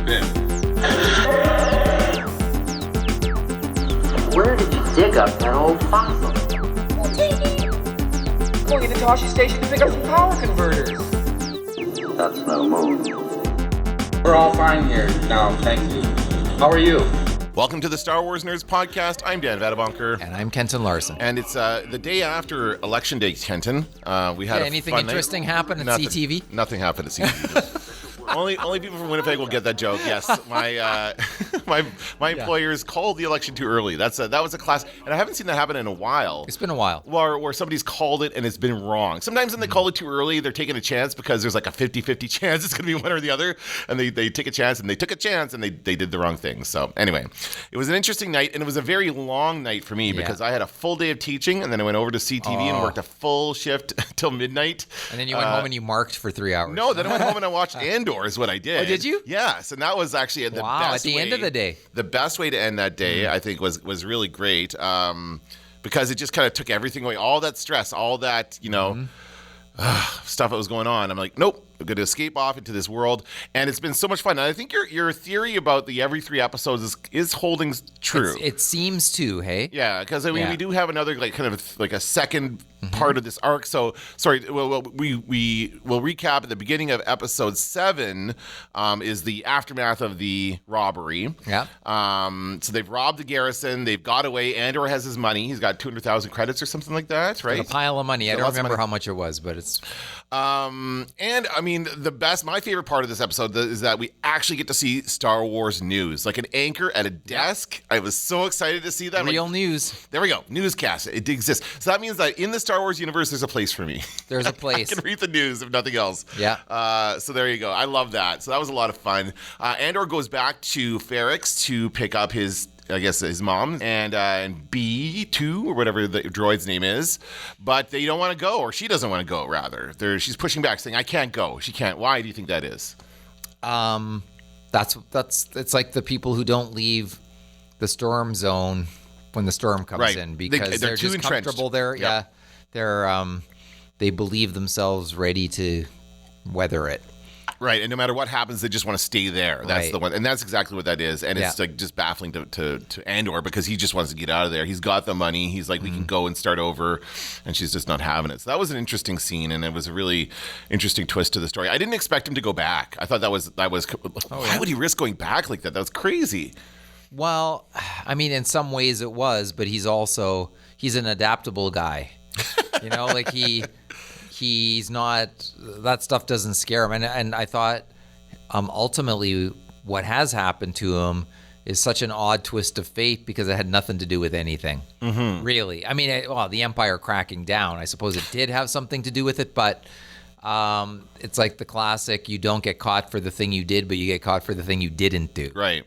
bin. Where did you dig up that old fossil? Going into Toshi Station to pick up some power converters. That's no move. We're all fine here now, thank you. How are you? Welcome to the Star Wars Nerds Podcast. I'm Dan Vadabonker. And I'm Kenton Larson. And it's the day after Election Day, Kenton. We had anything interesting happen at nothing, CTV? Nothing happened at CTV. Only people from Winnipeg will get that joke. Yes, my employers called the election too early. That was a class, and I haven't seen that happen in a while. It's been a while. Where somebody's called it and it's been wrong. Sometimes when they call it too early, they're taking a chance because there's like a 50-50 chance it's going to be one or the other, and they take a chance and they took a chance and they did the wrong thing. So anyway, it was an interesting night, and it was a very long night for me because I had a full day of teaching, and then I went over to CTV and worked a full shift till midnight. And then you went home and you marked for 3 hours. No, then I went home and I watched Andor. Is what I did. Oh, did you? Yes, and that was actually the best at the end of the day. The best way to end that day, I think, was really great because it just kind of took everything away, all that stress, all that stuff that was going on. I'm like, nope, I'm going to escape off into this world, and it's been so much fun. And I think your theory about the every 3 episodes is holding true. It seems to, hey? Yeah, because we do have another a second part of this arc. So sorry, we'll recap at the beginning of episode 7 is the aftermath of the robbery. Yeah. So they've robbed the garrison. They've got away. Andor has his money. He's got 200,000 credits or something like that, right? A pile of money. I don't remember how much it was, but it's. And I mean, my favorite part of this episode is that we actually get to see Star Wars news, like an anchor at a desk. I was so excited to see that. Real news. There we go. Newscast. It exists. So that means that in the Star Wars universe, there's a place for me. There's a place. I can read the news if nothing else. Yeah. So there you go. I love that. So that was a lot of fun. Andor goes back to Ferrix to pick up his mom and B2 or whatever the droid's name is, but they don't want to go, or she doesn't want to go. Rather, she's pushing back, saying, "I can't go." She can't. Why do you think that is? It's like the people who don't leave the storm zone when the storm comes in because they're too just entrenched. Comfortable there. Yep. Yeah, they believe themselves ready to weather it. Right, and no matter what happens, they just want to stay there. That's the one, and that's exactly what that is. And it's like just baffling to Andor because he just wants to get out of there. He's got the money. He's like, we can go and start over, and she's just not having it. So that was an interesting scene, and it was a really interesting twist to the story. I didn't expect him to go back. I thought that was. Why would he risk going back like that? That was crazy. Well, I mean, in some ways it was, but he's an adaptable guy. You know, like he's not, that stuff doesn't scare him. And I thought ultimately what has happened to him is such an odd twist of fate because it had nothing to do with anything, really. I mean, the Empire cracking down, I suppose it did have something to do with it, but it's like the classic, you don't get caught for the thing you did, but you get caught for the thing you didn't do. Right.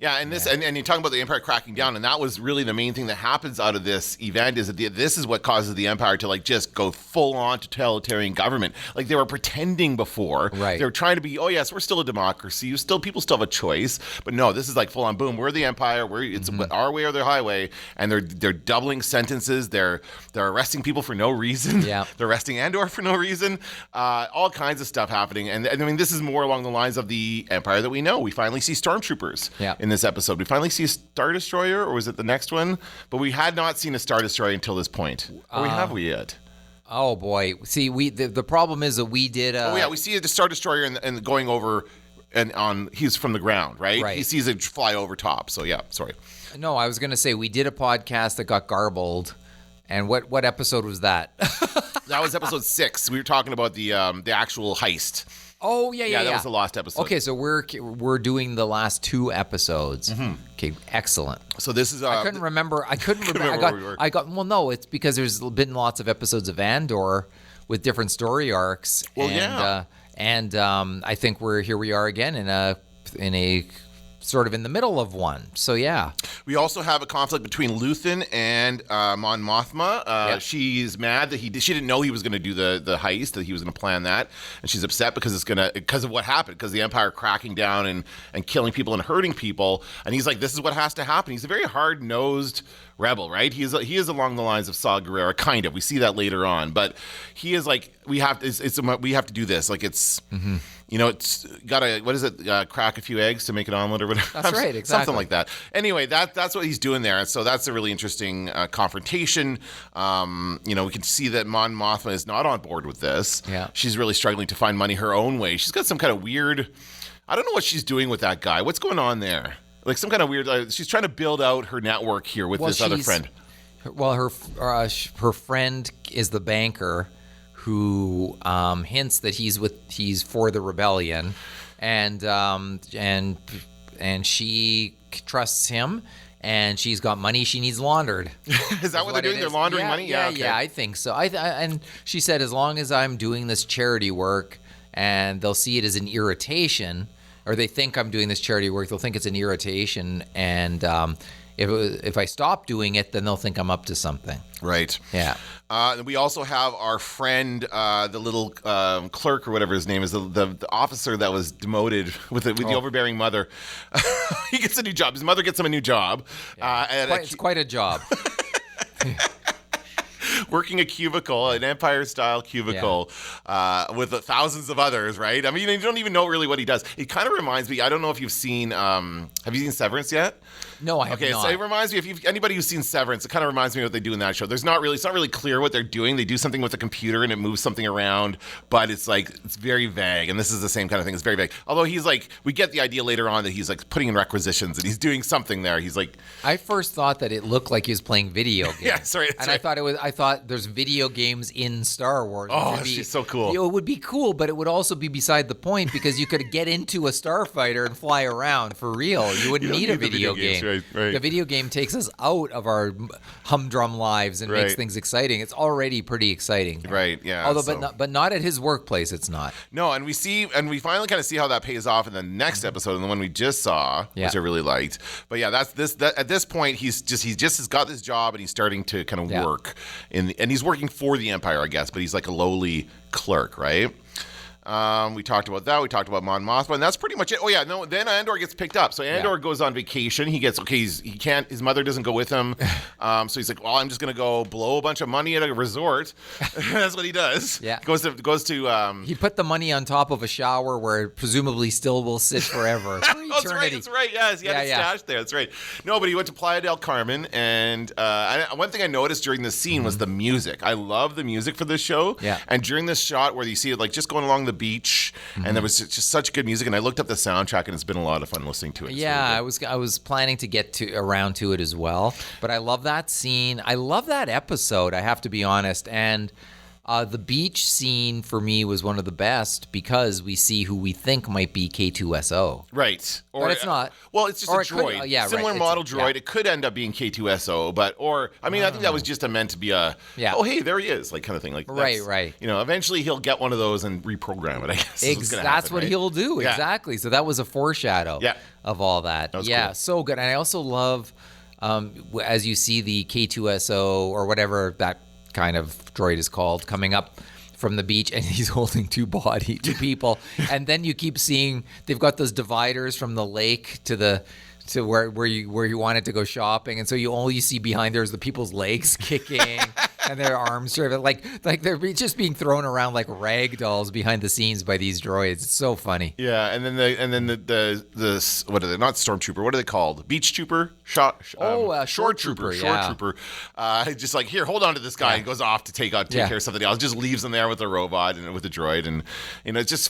Yeah, and and you're talking about the Empire cracking down, and that was really the main thing that happens out of this event is that this is what causes the Empire to just go full on totalitarian government. Like they were pretending before, right? They were trying to be, oh yes, we're still a democracy. People still have a choice, but no, this is like full on boom. We're the Empire. It's our way or the highway, and they're doubling sentences. They're arresting people for no reason. Yeah, they're arresting Andor for no reason. All kinds of stuff happening, and I mean this is more along the lines of the Empire that we know. We finally see stormtroopers. Yeah. In this episode, we finally see a Star Destroyer, or was it the next one? But we had not seen a Star Destroyer until this point. Or have we yet? Oh boy! See, the problem is that we did. We see a Star Destroyer and going over, and he's from the ground, right? Right. He sees it fly over top. So yeah, sorry. No, I was going to say we did a podcast that got garbled, and what episode was that? That was episode 6. We were talking about the actual heist. Oh, yeah. That was the last episode. Okay, so we're doing the last 2 episodes. Okay, excellent. So this is. I couldn't remember. Well, no, it's because there's been lots of episodes of Andor with different story arcs. Well, and I think we are again in a sort of in the middle of one. So yeah. We also have a conflict between Luthen and Mon Mothma. She's mad that she didn't know he was going to do the heist, that he was going to plan that, and she's upset because because of what happened, because the Empire cracking down and killing people and hurting people. And he's like, this is what has to happen. He's a very hard-nosed rebel, right? He is along the lines of Saw Gerrera, kind of. We see that later on, but he is like, we have to do this. Like it's. Mm-hmm. It's got to, crack a few eggs to make an omelet or whatever. That's right, exactly. Something like that. Anyway, that's what he's doing there. So that's a really interesting confrontation. We can see that Mon Mothma is not on board with this. Yeah. She's really struggling to find money her own way. She's got some kind of weird, I don't know what she's doing with that guy. What's going on there? Like some kind of weird, she's trying to build out her network here with this other friend. Well, her friend is the banker who hints that he's for the rebellion, and she trusts him, and she's got money she needs laundered. Is that what they're doing? They're laundering money? Yeah, okay. Yeah, I think so. And she said, as long as I'm doing this charity work, and they'll see it as an irritation, or they think I'm doing this charity work, they'll think it's an irritation, and if I stop doing it, then they'll think I'm up to something. Right. Yeah. We also have our friend, the little clerk or whatever his name is, the officer that was demoted with the overbearing mother. He gets a new job. His mother gets him a new job. Yeah. It's quite a job. Working a cubicle, an Empire-style cubicle, with thousands of others, right? I mean, you don't even know really what he does. It kind of reminds me, I don't know if you've seen, have you seen Severance yet? No, I have not. Okay, so it reminds me, anybody who's seen Severance, it kind of reminds me of what they do in that show. It's not really clear what they're doing. They do something with a computer and it moves something around, but it's very vague. And this is the same kind of thing. It's very vague. Although he's like, we get the idea later on that he's like putting in requisitions and he's doing something there. He's like, I first thought that it looked like he was playing video games. Yeah, sorry. And right. I thought there's video games in Star Wars. Oh, she's so cool. It would be cool, but it would also be beside the point because you could get into a starfighter and fly around for real. You wouldn't need a video game. Right. The video game takes us out of our humdrum lives and makes things exciting. It's already pretty exciting. Right, yeah. Although, but not at his workplace, it's not. No, and we finally kind of see how that pays off in the next episode and the one we just saw, which I really liked. But yeah, at this point, he just has got this job and he's starting to kind of work and he's working for the Empire, I guess, but he's like a lowly clerk, right? We talked about that. We talked about Mon Mothma, and that's pretty much it. Oh yeah, no. Then Andor gets picked up. So Andor goes on vacation. His mother doesn't go with him. So he's like, well, I'm just gonna go blow a bunch of money at a resort. That's what he does. Yeah. Goes to. He put the money on top of a shower where it presumably still will sit forever. For eternity. That's right. Yes, he had it stashed there. That's right. No, but he went to Playa del Carmen, and one thing I noticed during this scene was the music. I love the music for this show. Yeah. And during this shot where you see it like just going along the beach, and there was just such good music, and I looked up the soundtrack, and it's been a lot of fun listening to it. Yeah, really I was planning to get around to it as well, but I love that scene. I love that episode, I have to be honest, and the beach scene for me was one of the best because we see who we think might be K2SO. Right. But it's not. Well, it's just a droid. Similar model droid. It could end up being K2SO, I think that was just meant to be oh, hey, there he is, like kind of thing. Like right. Eventually he'll get one of those and reprogram it, I guess. That's what he'll do, exactly. So that was a foreshadow of all that. That was cool. So good. And I also love, as you see the K2SO or whatever that kind of droid is called coming up from the beach, and he's holding two people, and then you keep seeing they've got those dividers from the lake to where you wanted to go shopping, and so all you see behind there is the people's legs kicking and their arms sort of like they're just being thrown around like rag dolls behind the scenes by these droids. It's so funny. Yeah, and then the what are they? Not stormtrooper. What are they called? Beach trooper? Shore trooper. Shore trooper. Just like, here, hold on to this guy, and goes off to take care of something else. Just leaves him there with the robot and with the droid, and it's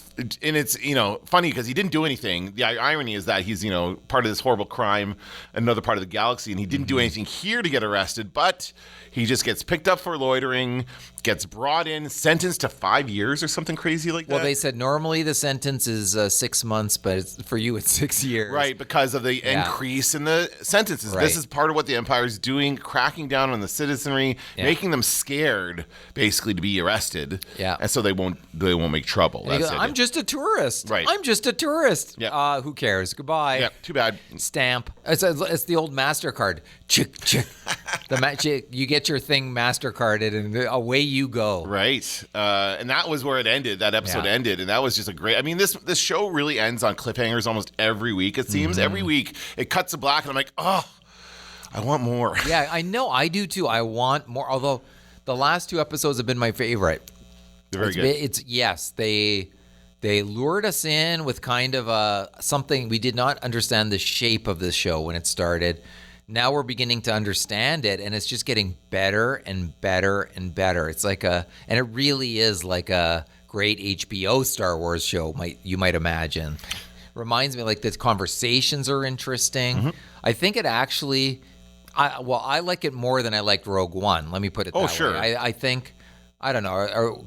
funny because he didn't do anything. The irony is that he's part of this horrible crime, another part of the galaxy, and he didn't do anything here to get arrested, but he just gets picked up for loitering, gets brought in, sentenced to 5 years or something crazy like that. Well, they said normally the sentence is 6 months, but for you it's 6 years. Right, because of the increase in the sentences. Right. This is part of what the Empire is doing, cracking down on the citizenry, making them scared, basically, to be arrested. Yeah. And so they won't make trouble. And he goes, I'm just a tourist. Right. I'm just a tourist. Yeah. Who cares? Goodbye. Yeah, too bad. Stamp. It's the old MasterCard. Chick, chick. You get your thing MasterCarded and away you go. Right. And that was where it ended. That episode ended. And that was just a great... I mean, this show really ends on cliffhangers almost every week, it seems. Every week, it cuts to black, and I'm like, oh, I want more. Yeah, I know. I do, too. I want more. Although, the last 2 episodes have been my favorite. They're very good. They lured us in with kind of something. We did not understand the shape of this show when it started. Now we're beginning to understand it, and it's just getting better and better and better. It's like and it really is like a great HBO Star Wars show, you might imagine. Reminds me, like, the conversations are interesting. Mm-hmm. I think it actually, I like it more than I liked Rogue One. Let me put it that way. Sure. I think, I don't know,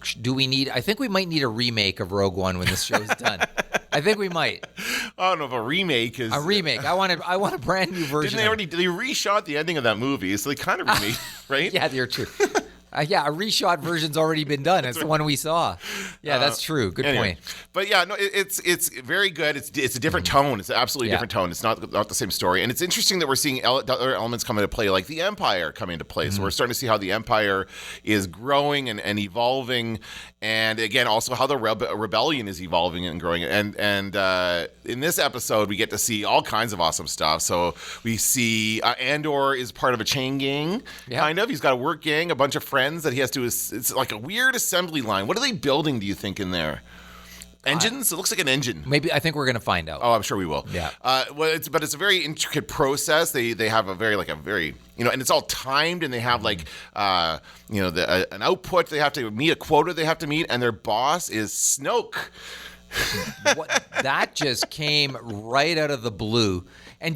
I think we might need a remake of Rogue One when this show's done. I think we might. I don't know if a remake is... A remake. I want a brand new version. They reshot the ending of that movie, so they kind of remade, right? Yeah, you're true. A reshot version's already been done. It's the one we saw. Yeah, that's true. Good point. But yeah, no, it's very good. It's a different tone. It's an absolutely different tone. It's not the same story. And it's interesting that we're seeing other elements come into play, like the Empire come into play. So we're starting to see how the Empire is growing and evolving, and again, also how the rebellion is evolving and growing. And in this episode, we get to see all kinds of awesome stuff. So we see Andor is part of a chain gang, kind of. He's got a work gang, a bunch of friends that he has to... It's like a weird assembly line. What are they building, do you think, in there? Engines? It looks like an engine. Maybe. I think we're going to find out. Oh, I'm sure we will. Yeah. But it's a very intricate process. They have a very and it's all timed, and they have an output. They have to meet a quota they have to meet, and their boss is Snoke. That just came right out of the blue. And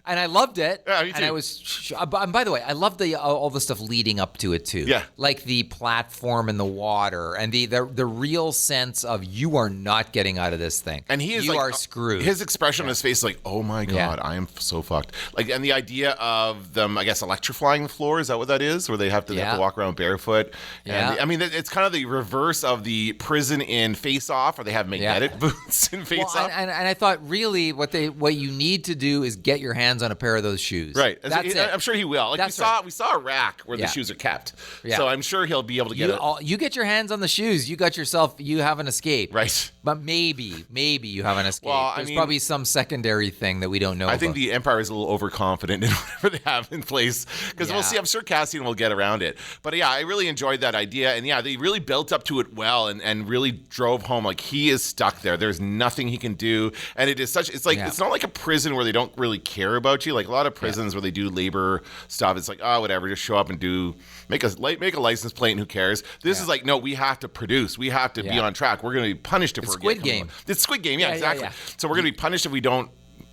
and I loved it. Yeah, me too. And I was, and by the way, I loved all the stuff leading up to it too. Yeah. Like the platform in the water and the real sense of you are not getting out of this thing. And you are screwed. His expression on his face is like, oh my God, I am so fucked. Like, and the idea of them, I guess, electrifying the floor, is that what that is? Where they have to walk around barefoot. And Yeah. It's kind of the reverse of the prison in Face Off, where they have magnetic boots in Face Off. And I thought really what you need to do is get your hands on a pair of those shoes. Right. That's it. I'm sure he will. Like, we saw a rack where the shoes are kept. Yeah. So I'm sure he'll be able to get it. You get your hands on the shoes. You have an escape. Right. But maybe you have an escape. Well, There's probably some secondary thing that we don't know I think the Empire is a little overconfident in whatever they have in place. Because we'll see. I'm sure Cassian will get around it. But yeah, I really enjoyed that idea. And yeah, they really built up to it well and really drove home, like, he is stuck there. There's nothing he can do. And it's not like a prison where they don't really care about you. Like a lot of prisons where they do labor stuff, it's like, oh, whatever, just show up and make a license plate and who cares. This is like, no, we have to produce. We have to be on track. We're going to be punished if we're Squid Game. It's Squid Game, exactly. So we're going to be punished if we don't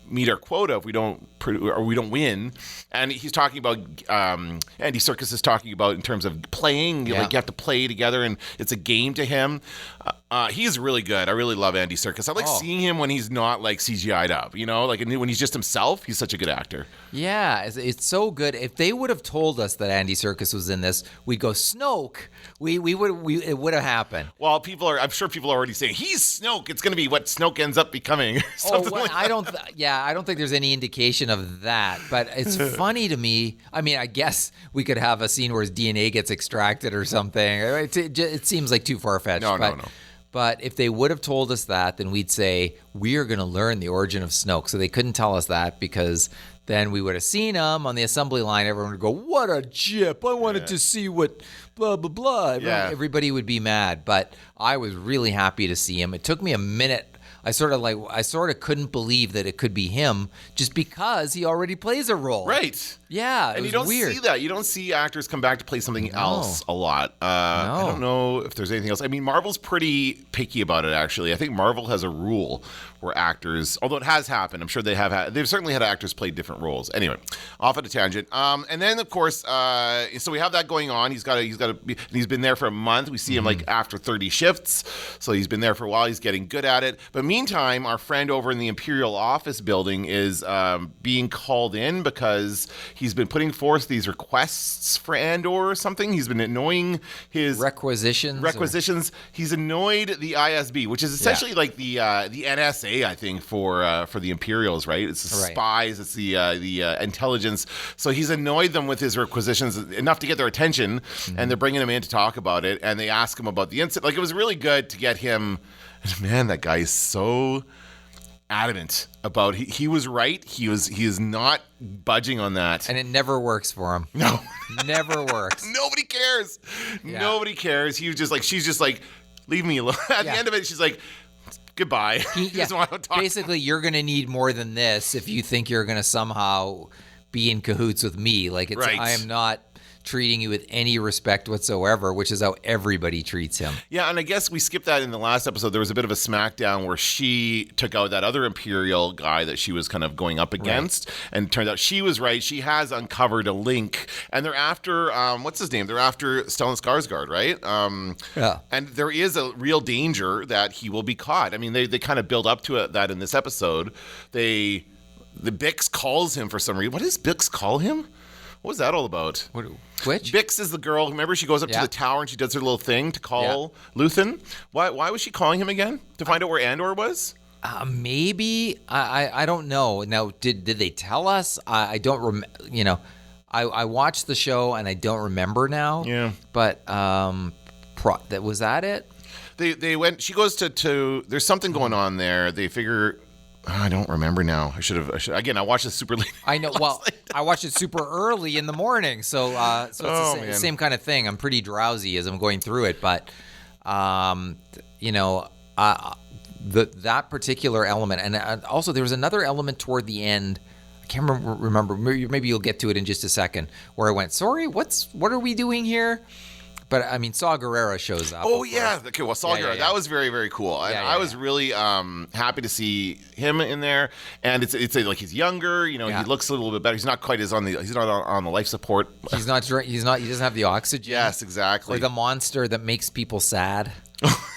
meet our quota, if we don't win. And he's talking about Andy Serkis is talking about in terms of playing. Like, you have to play together, and it's a game to him. He's really good. I really love Andy Serkis. I like seeing him when he's not like CGI'd up, like when he's just himself. He's such a good actor. Yeah, it's so good. If they would have told us that Andy Serkis was in this, we'd go Snoke. It would have happened. Well, I'm sure people are already saying he's Snoke. It's going to be what Snoke ends up becoming. I don't think there's any indication of that. But it's funny to me. I mean, I guess we could have a scene where his DNA gets extracted or something. It seems like too far-fetched. No. But if they would have told us that, then we'd say, we are going to learn the origin of Snoke. So they couldn't tell us that because then we would have seen him on the assembly line. Everyone would go, what a jip. I wanted to see what blah, blah, blah. Everybody would be mad. But I was really happy to see him. It took me a minute. I sort of couldn't believe that it could be him just because he already plays a role. Right. Yeah, and you don't see that. You don't see actors come back to play something else a lot. I don't know if there's anything else. I mean, Marvel's pretty picky about it, actually. I think Marvel has a rule where actors, although it has happened, I'm sure they've certainly had actors play different roles. Anyway, off at a tangent. And then, of course, so we have that going on. He's been there for a month. We see him like after 30 shifts. So he's been there for a while. He's getting good at it. But meantime, our friend over in the Imperial office building is being called in because he's been putting forth these requests for Andor or something. He's been annoying his requisitions. He's annoyed the ISB, which is essentially like the NSA, I think, for the Imperials, right? It's the spies, it's the intelligence. So he's annoyed them with his requisitions enough to get their attention, and they're bringing him in to talk about it, and they ask him about the incident. Like, it was really good to get him. Man, that guy is so adamant about he was right. He is not budging on that. And it never works for him. No. Never works. Nobody cares. Yeah. Nobody cares. He was just like, she's just like, leave me alone. At the end of it, she's like, goodbye. He doesn't want to talk. Basically, you're going to need more than this if you think you're going to somehow be in cahoots with me. Like, it's I am not treating you with any respect whatsoever, which is how everybody treats him. Yeah, and I guess we skipped that in the last episode. There was a bit of a smackdown where she took out that other Imperial guy that she was kind of going up against, and it turned out she was right. She has uncovered a link, and they're after, what's his name? They're after Stellan Skarsgård, right? Yeah. And there is a real danger that he will be caught. I mean, they kind of build up to that in this episode. The Bix calls him for some reason. What does Bix call him? What was that all about? Which? Bix is the girl. Remember, she goes up to the tower and she does her little thing to call Luthen. Why was she calling him again? To find out where Andor was? Maybe. I don't know. Now, did they tell us? I don't remember. I watched the show and I don't remember now. Yeah. But was that it? They went. She goes to. There's something going on there. They figure. I don't remember now. I should have. Again, I watched it super late. I know. Well, I watched it super early in the morning, so it's the same kind of thing. I'm pretty drowsy as I'm going through it, but that particular element, and also there was another element toward the end. I can't remember. Maybe you'll get to it in just a second. Where I went, sorry, what are we doing here? But I mean, Saw Gerrera shows up. Oh yeah, okay. Well, Saw Gerrera, that was very, very cool. I was really happy to see him in there, and it's like he's younger. He looks a little bit better. He's not quite as he's not on the life support. He's not. He doesn't have the oxygen. Yes, exactly. Or the monster that makes people sad.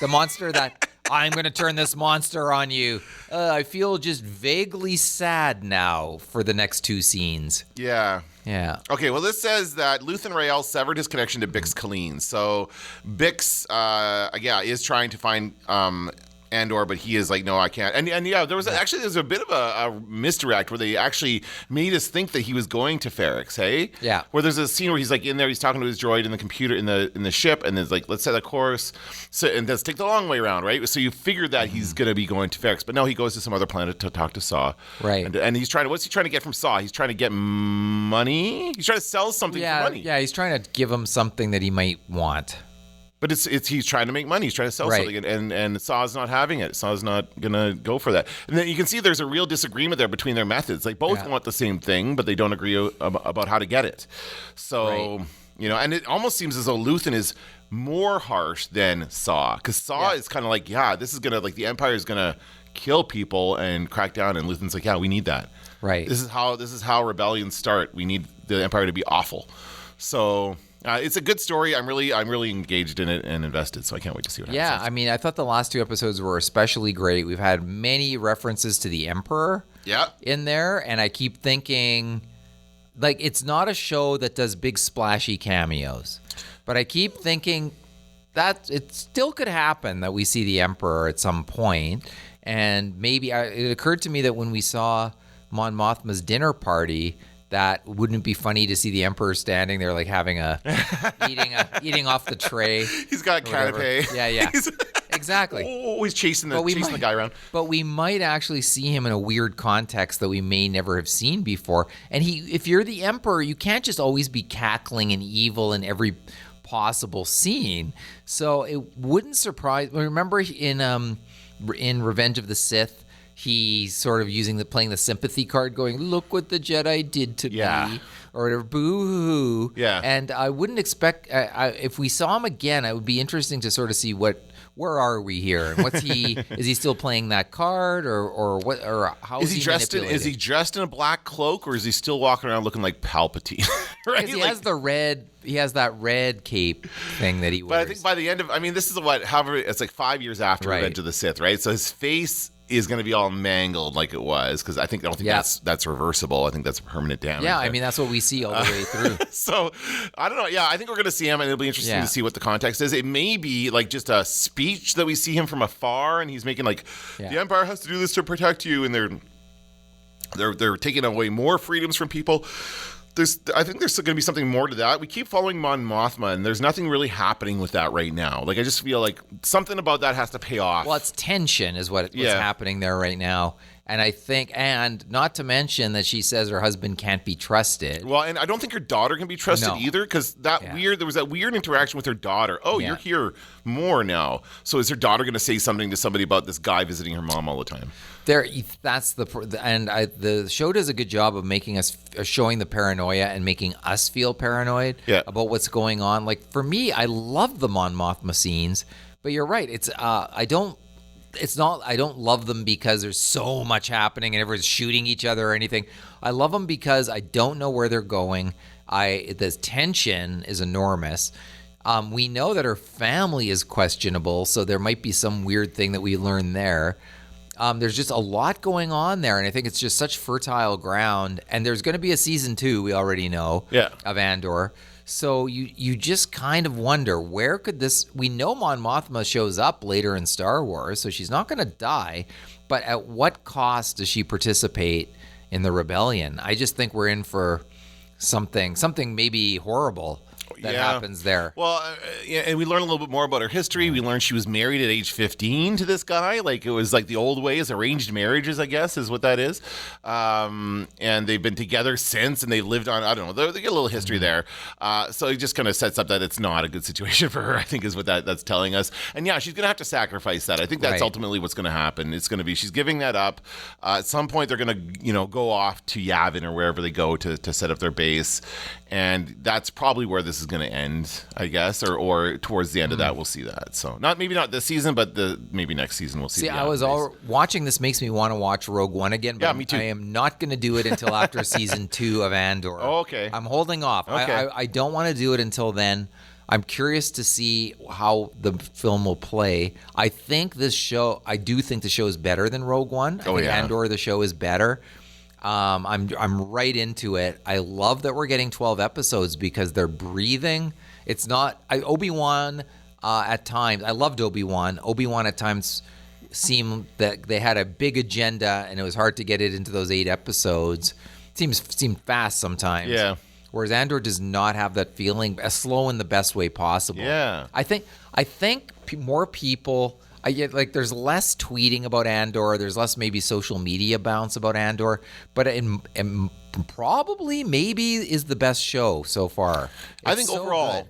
The monster that I'm going to turn this monster on you. I feel just vaguely sad now for the next two scenes. Yeah. Yeah. Okay, well, this says that Luthen Rael severed his connection to Bix Colleen. So Bix, is trying to find Andor, but he is like, no, I can't. And there's a bit of a misdirect where they actually made us think that he was going to Ferrix, hey? Yeah. Where there's a scene where he's like in there, he's talking to his droid in the computer in the ship, and there's like, let's set a course, and let's take the long way around, right? So you figure that he's going to be going to Ferrix, but no, he goes to some other planet to talk to Saw. Right. And what's he trying to get from Saw? He's trying to get money? He's trying to sell something for money. Yeah, he's trying to give him something that he might want. But he's trying to make money. He's trying to sell something, and Saw's not having it. Saw's not gonna go for that. And then you can see there's a real disagreement there between their methods. They both want the same thing, but they don't agree about how to get it. So and it almost seems as though Luthen is more harsh than Saw, because Saw is kind of like, this is gonna the Empire is gonna kill people and crack down, and Luthen's like, we need that. Right. This is how rebellions start. We need the Empire to be awful. So. It's a good story. I'm really engaged in it and invested, so I can't wait to see what happens. Yeah, I mean, I thought the last two episodes were especially great. We've had many references to the Emperor in there, and I keep thinking, it's not a show that does big splashy cameos, but I keep thinking that it still could happen that we see the Emperor at some point, and maybe it occurred to me that when we saw Mon Mothma's dinner party, that wouldn't it be funny to see the Emperor standing there having eating off the tray. He's got a canapé. Yeah. Exactly. He's chasing the guy around. But we might actually see him in a weird context that we may never have seen before. And if you're the Emperor, you can't just always be cackling and evil in every possible scene. So it wouldn't surprise. Remember in in Revenge of the Sith, he's sort of playing the sympathy card, going, "Look what the Jedi did to me," or whatever, boo-hoo. Yeah. And I wouldn't expect if we saw him again, it would be interesting to sort of see where are we here? And what's he? Is he still playing that card, or what? Or how is he dressed in? Is he dressed in a black cloak, or is he still walking around looking like Palpatine? Right? He has the red. He has that red cape thing that he wears. But I think by the end of, this is however, it's like 5 years after Revenge of the Sith, right? So his face is going to be all mangled like it was, because I don't think that's reversible. I think that's permanent damage. Yeah, that's what we see all the way through. So I don't know. Yeah, I think we're going to see him, and it'll be interesting to see what the context is. It may be like just a speech that we see him from afar, and he's making like, the Empire has to do this to protect you, and they're taking away more freedoms from people. I think there's going to be something more to that. We keep following Mon Mothma, and there's nothing really happening with that right now. Like, I just feel like something about that has to pay off. Well, it's tension is what's happening there right now. And I think, and not to mention that she says her husband can't be trusted. Well, and I don't think her daughter can be trusted either, because there was that weird interaction with her daughter. Oh, you're here more now. So is her daughter going to say something to somebody about this guy visiting her mom all the time? The show does a good job of making us showing the paranoia and making us feel paranoid about what's going on. Like, for me, I love the Mon Mothma scenes, but you're right. I don't love them because there's so much happening and everyone's shooting each other or anything. I love them because I don't know where they're going. The tension is enormous. We know that her family is questionable, so there might be some weird thing that we learn there. There's just a lot going on there, and I think it's just such fertile ground. And there's going to be a season 2, we already know, of Andor. So you just kind of wonder, where could this... We know Mon Mothma shows up later in Star Wars, so she's not going to die. But at what cost does she participate in the rebellion? I just think we're in for something maybe horrible that happens there. Well, and we learn a little bit more about her history. We learned she was married at age 15 to this guy. Like, it was like the old ways, arranged marriages, I guess, is what that is. And they've been together since, and they've lived on, I don't know, they get a little history there. So it just kind of sets up that it's not a good situation for her, I think, is what that's telling us. And she's going to have to sacrifice that. I think that's ultimately what's going to happen. It's going to be, she's giving that up. At some point, they're going to, go off to Yavin or wherever they go to set up their base. And that's probably where this is going to end, I guess, or towards the end of that, we'll see that. So maybe not this season, but maybe next season we'll see. See, I was watching this makes me want to watch Rogue One again, but me too. I am not going to do it until after season 2 of Andor. Oh, okay. I'm holding off. Okay. I don't want to do it until then. I'm curious to see how the film will play. I do think the show is better than Rogue One. I think Andor, the show, is better. I'm right into it. I love that we're getting 12 episodes because they're breathing. It's not Obi-Wan at times. I loved Obi-Wan. Obi-Wan at times seemed that they had a big agenda and it was hard to get it into those 8 episodes. It seemed fast sometimes. Yeah. Whereas Andor does not have that feeling, slow in the best way possible. Yeah. I think more people. There's less tweeting about Andor. There's less maybe social media bounce about Andor, but probably maybe is the best show so far. I think overall,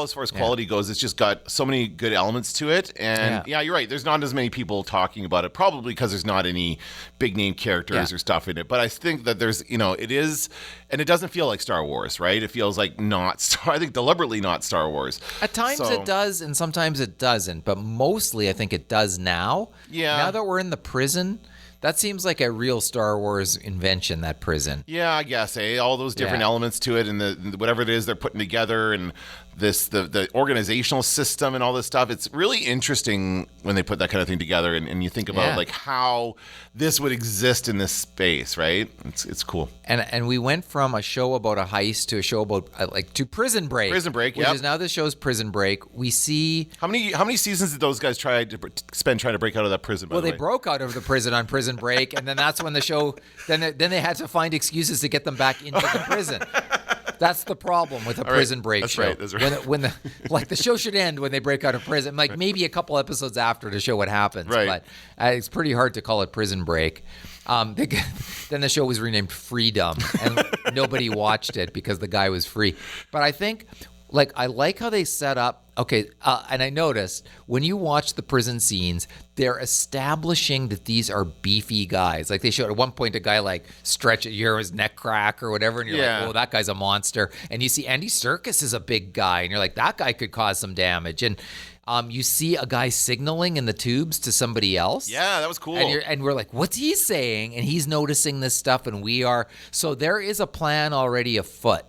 as far as quality goes, it's just got so many good elements to it. And you're right. There's not as many people talking about it, probably because there's not any big name characters or stuff in it. But I think that there's, it is, and it doesn't feel like Star Wars, right? It feels like I think deliberately not Star Wars. At times it does, and sometimes it doesn't. But mostly I think it does now. Yeah. Now that we're in the prison, that seems like a real Star Wars invention, that prison. Yeah, I guess, all those different elements to it, and the whatever it is they're putting together, and the organizational system and all this stuff. It's really interesting when they put that kind of thing together, and you think about like how this would exist in this space, right? It's cool. And we went from a show about a heist to a show about to Prison Break. Prison Break, which is now the show's Prison Break. We see how many seasons did those guys try to spend trying to break out of that prison? Well, they broke out of the prison on Prison Break, and then that's when the show. Then they had to find excuses to get them back into the prison. That's the problem with a Prison Break show. That's right. When the show should end when they break out of prison. Maybe a couple episodes after to show what happens. Right. But it's pretty hard to call it Prison Break. Then the show was renamed Freedom, and nobody watched it because the guy was free. But I think like I like how they set up. Okay, and I noticed when you watch the prison scenes, they're establishing that these are beefy guys. Like they showed at one point a guy like stretch it, hear his neck crack or whatever, and you're like, oh, that guy's a monster. And you see Andy Serkis is a big guy, and you're like, that guy could cause some damage. And you see a guy signaling in the tubes to somebody else. Yeah, that was cool. And we're like, what's he saying? And he's noticing this stuff, and we are. So there is a plan already afoot.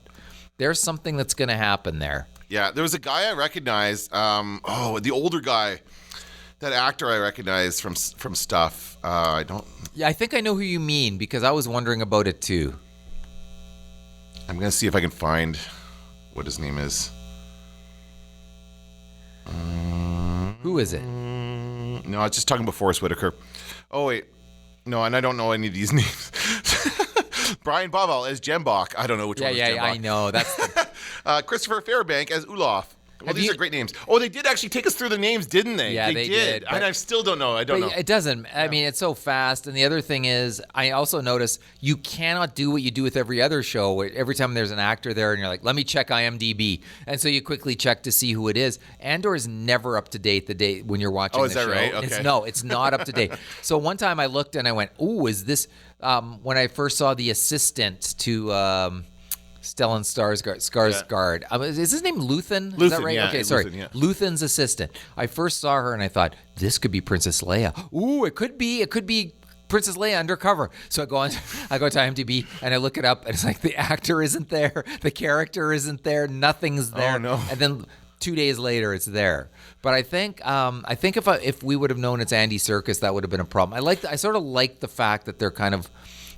There's something that's going to happen there. Yeah, there was a guy I recognized. The older guy, that actor I recognized from stuff. I don't. Yeah, I think I know who you mean because I was wondering about it too. I'm gonna see if I can find what his name is. Who is it? No, I was just talking about Forrest Whitaker. Oh wait, no, and I don't know any of these names. Brian Bovel as Jembach. I don't know which one was Jembach. Yeah, I know. That's Christopher Fairbank as Olaf. Well, these are great names. Oh, they did actually take us through the names, didn't they? Yeah, they did. And I still don't know. I don't know. It doesn't. I mean, it's so fast. And the other thing is, I also notice you cannot do what you do with every other show. Where every time there's an actor there and you're like, let me check IMDb. And so you quickly check to see who it is. Andor is never up to date the day when you're watching the show. Oh, is that right? Okay. It's not up to date. So one time I looked and I went, ooh, is this, when I first saw the assistant to... Stellan Skarsgård. Is his name Luthen? Is that right? Yeah, okay, sorry. Luthen, yeah. Luthen's assistant. I first saw her and I thought, this could be Princess Leia. Ooh, it could be Princess Leia undercover. So I go to IMDb and I look it up and it's like the actor isn't there, the character isn't there, nothing's there. Oh no. And then 2 days later it's there. But I think if we would have known it's Andy Serkis, that would have been a problem. I sort of like the fact that they're kind of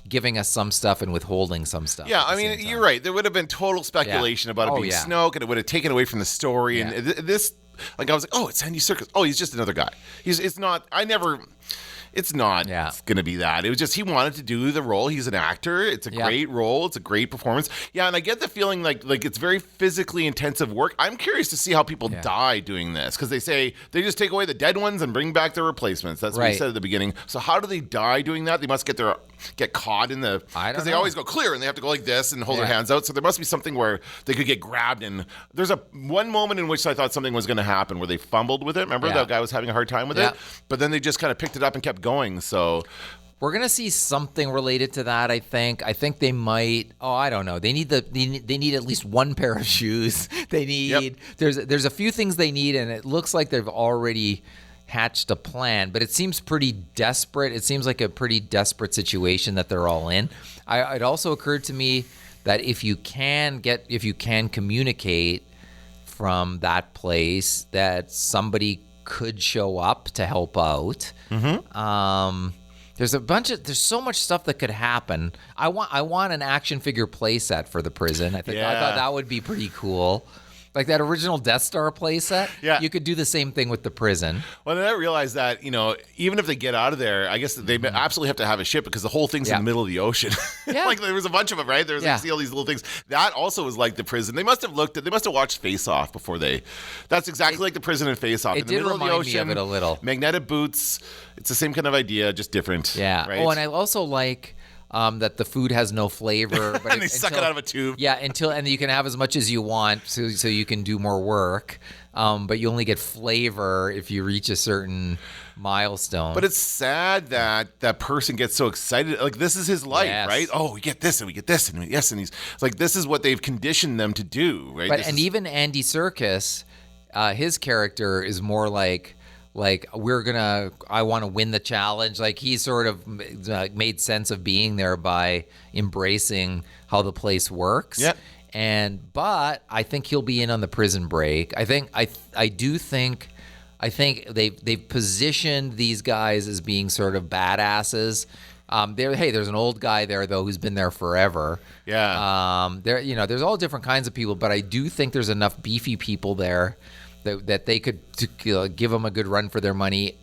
giving us some stuff and withholding some stuff. Yeah, I mean, you're right. There would have been total speculation about it being Snoke, and it would have taken away from the story. Yeah. And this, like, I was like, oh, it's Andy Serkis. Oh, he's just another guy. It's not going to be that. It was just he wanted to do the role. He's an actor. It's a great role. It's a great performance. Yeah, and I get the feeling like it's very physically intensive work. I'm curious to see how people die doing this because they say they just take away the dead ones and bring back the replacements. That's what you said at the beginning. So how do they die doing that? They must get caught in the because they always go clear and they have to go like this and hold their hands out. So there must be something where they could get grabbed. And there's one moment in which I thought something was going to happen where they fumbled with it. Remember that guy was having a hard time with it, but then they just kind of picked it up and kept going. So we're gonna see something related to that. I think they might. Oh, I don't know. They need at least one pair of shoes. They need. There's a few things they need, and it looks like they've already hatched a plan, but it seems pretty desperate. It seems like a pretty desperate situation that they're all in. It also occurred to me that if you can communicate from that place, that somebody could show up to help out. Mm-hmm. There's so much stuff that could happen. I want an action figure play set for the prison. I thought that would be pretty cool. Like that original Death Star playset, you could do the same thing with the prison. Well, then I realized that, even if they get out of there, I guess they absolutely have to have a ship because the whole thing's in the middle of the ocean. Yeah. Like there was a bunch of them, right? There was see all these little things. That also was like the prison. They must have watched Face Off before that's exactly like the prison in Face Off. It in the middle of the ocean, me of it a little. Magnetic boots. It's the same kind of idea, just different. Yeah. Right? Oh, and I also like that the food has no flavor. But and they suck it out of a tube. Yeah, and you can have as much as you want, so you can do more work. But you only get flavor if you reach a certain milestone. But it's sad that person gets so excited. Like this is his life, right? Oh, we get this and we get this and and he's like, this is what they've conditioned them to do, right? But even Andy Serkis, his character is more like I want to win the challenge. Like he sort of made sense of being there by embracing how the place works. Yeah. But I think he'll be in on the prison break. I think they've positioned these guys as being sort of badasses. There's an old guy there though who's been there forever. Yeah. There's all different kinds of people, but I do think there's enough beefy people there that they could give them a good run for their money,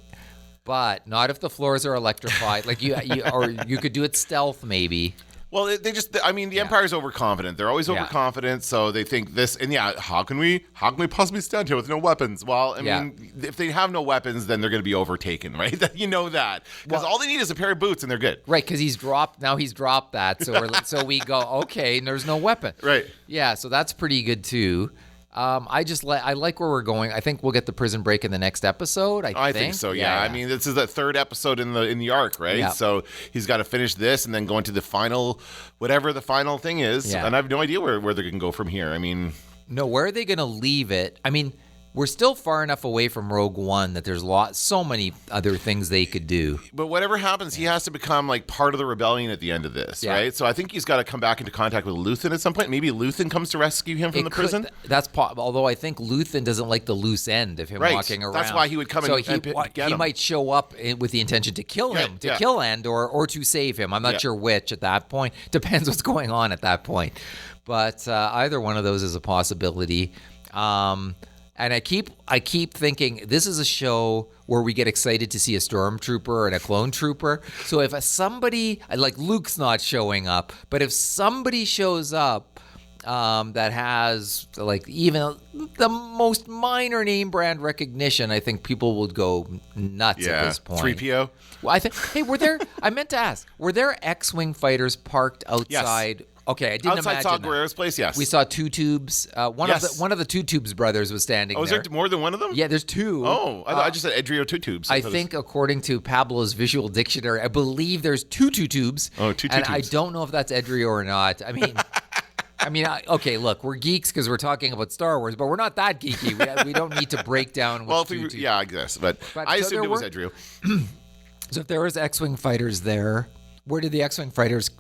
but not if the floors are electrified. Like you could do it stealth maybe. Well, the Empire's overconfident. They're always overconfident, so they think this. And how can we possibly stand here with no weapons? Well, I mean, if they have no weapons, then they're going to be overtaken, right? You know that because all they need is a pair of boots and they're good. Right? Because he's dropped that, so we go okay, and there's no weapon. Right? Yeah, so that's pretty good too. I like where we're going. I think we'll get the prison break in the next episode. I think so. Yeah. I mean, this is the third episode in the arc, right? Yeah. So he's got to finish this and then go into the final, whatever the final thing is. Yeah. And I have no idea where they can go from here. I mean, no, where are they going to leave it? I mean, we're still far enough away from Rogue One that there's so many other things they could do. But whatever happens, he has to become like part of the rebellion at the end of this, right? So I think he's got to come back into contact with Luthen at some point. Maybe Luthen comes to rescue him from the prison. Although I think Luthen doesn't like the loose end of him walking around. That's why he would come and get him. He might show up with the intention to kill him, kill Andor, or to save him. I'm not sure which at that point. Depends what's going on at that point. But either one of those is a possibility. And I keep thinking this is a show where we get excited to see a stormtrooper and a clone trooper. So if somebody like Luke's not showing up, but if somebody shows up that has like even the most minor name brand recognition, I think people would go nuts at this point. 3PO. Well, I think. Hey, were there? I meant to ask. Were there X-wing fighters parked outside? Yes. Okay, I didn't outside imagine Saw that. Gerrera's place, yes. We saw two tubes. One of the two tubes brothers was standing there. Oh, is there more than one of them? Yeah, there's two. Oh, I just said Edrio two tubes. I think according to Pablo's visual dictionary, I believe there's two tubes. Oh, two and tubes. I don't know if that's Edrio or not. I mean, okay, look, we're geeks because we're talking about Star Wars, but we're not that geeky. We don't need to break down. I guess, but I assumed it was Edrio. So if there was X-wing fighters there, where did the X-wing fighters,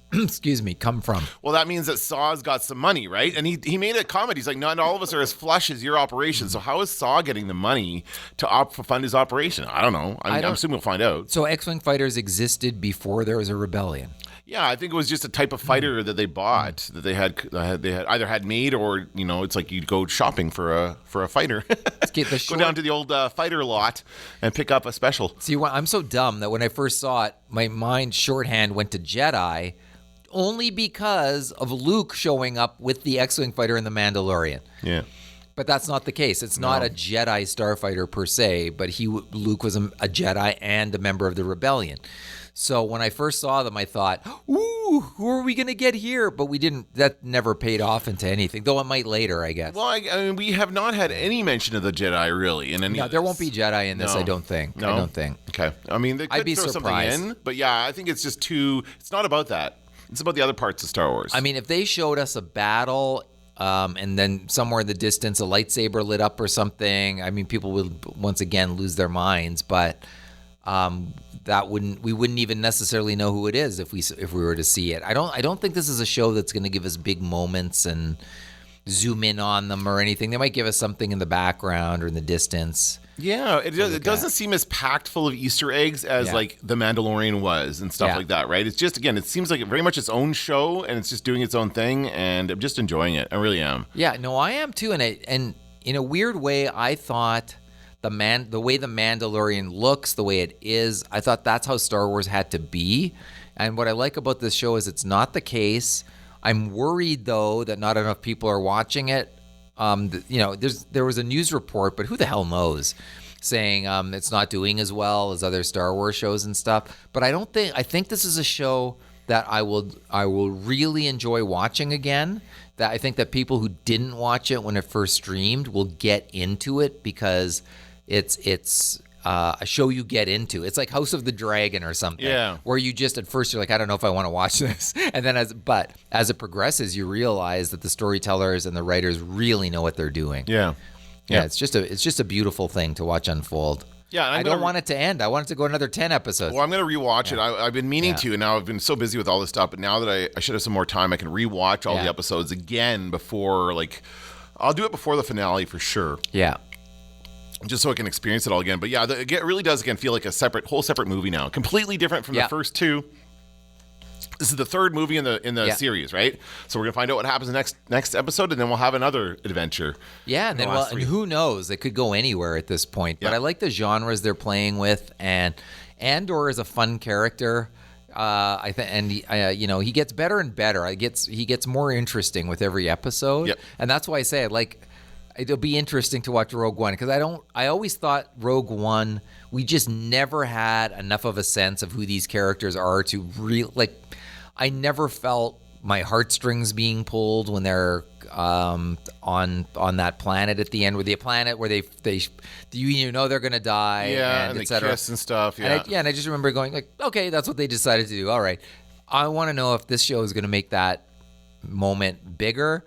come from? Well, that means that Saw's got some money, right? And he made a comment. He's like, not all of us are as flush as your operation. So how is Saw getting the money to fund his operation? I don't know. I'm assuming we'll find out. So X-wing fighters existed before there was a rebellion. Yeah, I think it was just a type of fighter that they bought that they had either had made or it's like you'd go shopping for a fighter. Go down to the old fighter lot and pick up a special. See, I'm so dumb that when I first saw it, my mind shorthand went to Jedi, only because of Luke showing up with the X-wing fighter in the Mandalorian. Yeah. But that's not the case. It's not a Jedi starfighter per se, but Luke was a Jedi and a member of the rebellion. So when I first saw them, I thought, ooh, who are we going to get here? But we didn't. That never paid off into anything, though it might later, I guess. Well, I mean, we have not had any mention of the Jedi, really. No, there won't be Jedi in this, I don't think. No? I don't think. Okay. I mean, they could I'd be throw surprised. something in, but yeah, I think it's just it's not about that. It's about the other parts of Star Wars. I mean, if they showed us a battle and then somewhere in the distance a lightsaber lit up or something, I mean, people would once again lose their minds, but we wouldn't even necessarily know who it is if we were to see it. I don't think this is a show that's going to give us big moments and zoom in on them or anything. They might give us something in the background or in the distance. Yeah, it doesn't seem as packed full of Easter eggs as like The Mandalorian was and stuff like that, right? It's just, again, it seems like very much its own show and it's just doing its own thing, and I'm just enjoying it. I really am. Yeah, no, I am too, and in a weird way, I thought the way the Mandalorian looks, the way it is, I thought that's how Star Wars had to be. And what I like about this show is it's not the case. I'm worried though that not enough people are watching it. There was a news report, but who the hell knows, saying it's not doing as well as other Star Wars shows and stuff. But I think this is a show that I will really enjoy watching again. That I think that people who didn't watch it when it first streamed will get into it because it's a show you get into. It's like House of the Dragon or something. Yeah. Where you just at first you're like, I don't know if I want to watch this, and then as it progresses, you realize that the storytellers and the writers really know what they're doing. Yeah. It's just a beautiful thing to watch unfold. Yeah, and I don't want it to end. I want it to go another 10 episodes. Well, I'm going to rewatch it. I've been meaning to, and now I've been so busy with all this stuff. But now that I should have some more time, I can rewatch all the episodes again before, I'll do it before the finale for sure. Yeah. Just so I can experience it all again. But yeah, it really does again feel like a whole separate movie now. Completely different from the first two. This is the third movie in the series, right? So we're gonna find out what happens in the next episode, and then we'll have another adventure. Yeah, and then and who knows? It could go anywhere at this point. But I like the genres they're playing with, and Andor is a fun character. I think, and he gets better and better. He gets more interesting with every episode, and that's why I say it'll be interesting to watch Rogue One because I always thought Rogue One we just never had enough of a sense of who these characters are to really I never felt my heartstrings being pulled when they're on that planet at the end, where the planet where they you know they're gonna die, and et they cetera. kiss and stuff. And I just remember going like, okay, that's what they decided to do. All right, I want to know if this show is gonna make that moment bigger,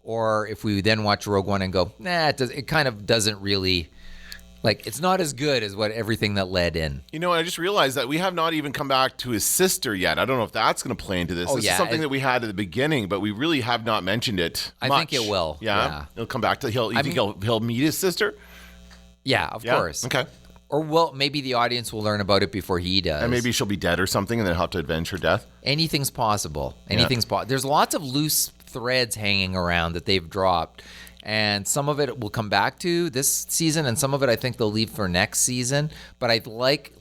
or if we then watch Rogue One and go, nah, it kind of doesn't really. Like, it's not as good as what everything that led in. You know, I just realized that we have not even come back to his sister yet. I don't know if that's going to play into this. This is something that we had at the beginning, but we really have not mentioned it much. I think it will. Yeah. It'll come back to he'll meet his sister? Yeah, of course. Okay. Or maybe the audience will learn about it before he does. And maybe she'll be dead or something, and then he'll have to avenge her death. Anything's possible. There's lots of loose threads hanging around that they've dropped. And some of it will come back to this season, and some of it I think they'll leave for next season. But I like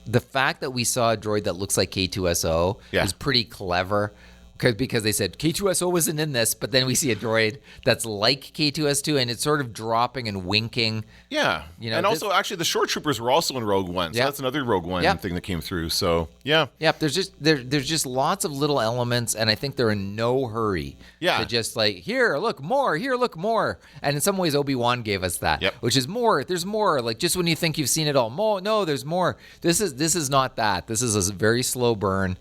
the fact that we saw a droid that looks like K2SO is pretty clever. Because they said K2SO wasn't in this, but then we see a droid that's like K2S2, and it's sort of dropping and winking. Yeah, and also actually the short troopers were also in Rogue One, so that's another Rogue One thing that came through. So there's just lots of little elements, and I think they're in no hurry. Yeah, to just like here look more, and in some ways Obi-Wan gave us that, which is more. There's more. Like just when you think you've seen it all, no, there's more. This is not that. This is a very slow burn.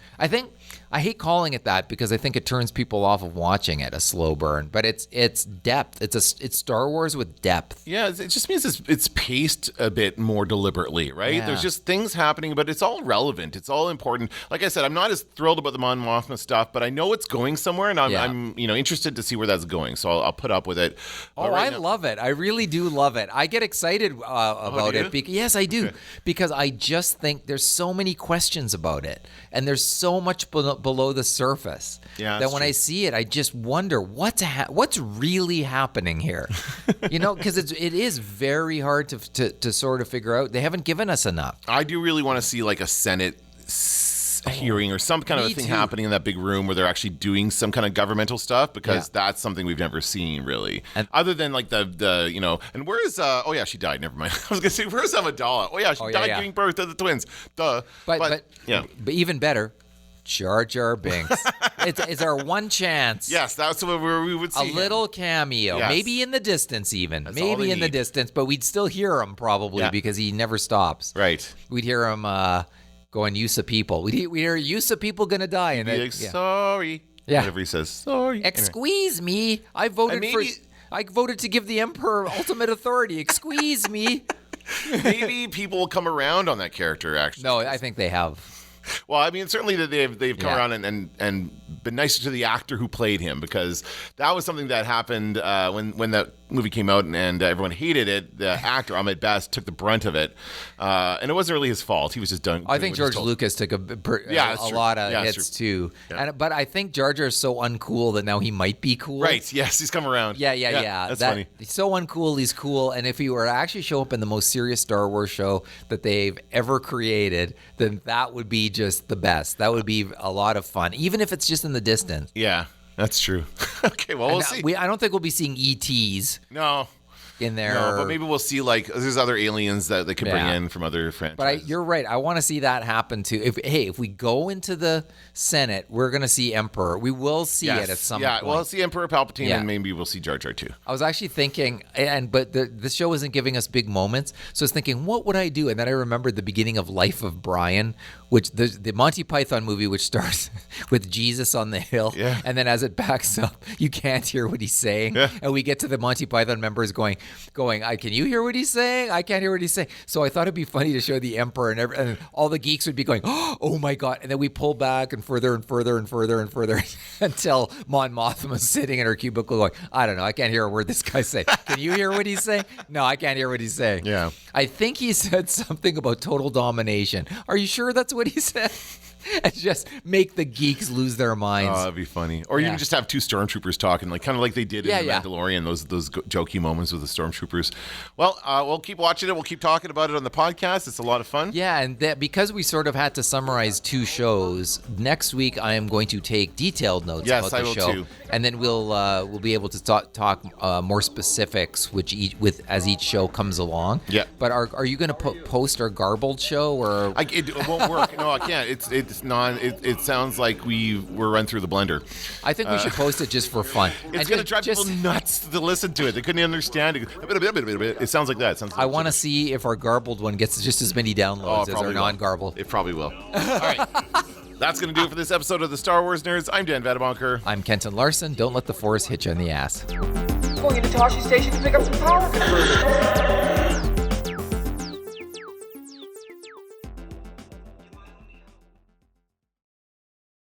I hate calling it that because I think it turns people off of watching it, a slow burn. But it's depth. It's Star Wars with depth. Yeah, it just means it's paced a bit more deliberately, right? Yeah. There's just things happening, but it's all relevant. It's all important. Like I said, I'm not as thrilled about the Mon Mothma stuff, but I know it's going somewhere, and I'm interested to see where that's going. So I'll put up with it. But I love it. I really do love it. I get excited about it. Yes, I do. Okay. Because I just think there's so many questions about it, and there's so much below the surface that when I see it, I just wonder what's really happening here. Because it is very hard to sort of figure out. They haven't given us enough. I do really want to see like a Senate hearing or some kind of a thing happening in that big room where they're actually doing some kind of governmental stuff, because that's something we've never seen really. And other than like the and where's she died. Never mind. I was gonna say, where's Amidala? Oh yeah, she died giving birth to the twins. But even better, Jar Jar Binks. It's our one chance. Yes, that's where we would see a little cameo, maybe in the distance, even that's maybe in the distance, but we'd still hear him probably because he never stops. Right. We'd hear him going, "Use of people." We'd hear "Use of people gonna die," and then sorry. Yeah. Whatever he says. Sorry. Excuse me. I voted to give the Emperor ultimate authority. Excuse me. Maybe people will come around on that character. Actually, no, I think they have. Well, I mean, certainly that they've come around and been nicer to the actor who played him, because that was something that happened when that movie came out and everyone hated it. The actor Ahmed Best took the brunt of it, and it wasn't really his fault. He was just done. I think George Lucas took a lot of hits too. Yeah. But I think Jar Jar is so uncool that now he might be cool. Right? Yes, he's come around. Yeah. That's funny. He's so uncool. He's cool. And if he were to actually show up in the most serious Star Wars show that they've ever created, then that would be just the best. That would be a lot of fun, even if it's just in the distance. Yeah, that's true. Okay, well, we'll see. I don't think we'll be seeing ETs. No. In there. No, but maybe we'll see, like, there's other aliens that they could bring in from other franchises. But you're right. I want to see that happen too. If we go into the Senate, we're going to see Emperor. We will see it at some point. Yeah, we'll see Emperor Palpatine, and maybe we'll see Jar Jar too. I was actually thinking, but the show isn't giving us big moments, so I was thinking, what would I do? And then I remembered the beginning of Life of Brian, which the Monty Python movie, which starts with Jesus on the hill, and then as it backs up, you can't hear what he's saying, and we get to the Monty Python members going, can you hear what he's saying? I can't hear what he's saying. So I thought it'd be funny to show the Emperor, and all the geeks would be going, oh my God. And then we pull back and further and further and further and further until Mon Mothma's sitting in her cubicle going, I don't know, I can't hear a word this guy's saying. Can you hear what he's saying? No, I can't hear what he's saying. Yeah. I think he said something about total domination. Are you sure that's what he said? And just make the geeks lose their minds. Oh, that'd be funny. Or even just have two stormtroopers talking, kind of like they did in The Mandalorian, those jokey moments with the stormtroopers. Well, we'll keep watching it. We'll keep talking about it on the podcast. It's a lot of fun. Yeah, and because we sort of had to summarize two shows, next week I am going to take detailed notes about the show. Too. And then we'll be able to talk more specifics as each show comes along. Yeah. But are you going to post our garbled show or? It won't work. No, I can't. It's It sounds like we were run through the blender. I think we should post it just for fun. It's going to drive people nuts to listen to it. They couldn't understand it. It sounds like that. I want to see if our garbled one gets just as many downloads as our non-garbled. It probably will. All right. That's going to do it for this episode of the Star Wars Nerds. I'm Dan Vadabonker. I'm Kenton Larson. Don't let the Force hit you in the ass. Going into Toshi Station to pick up some power converters.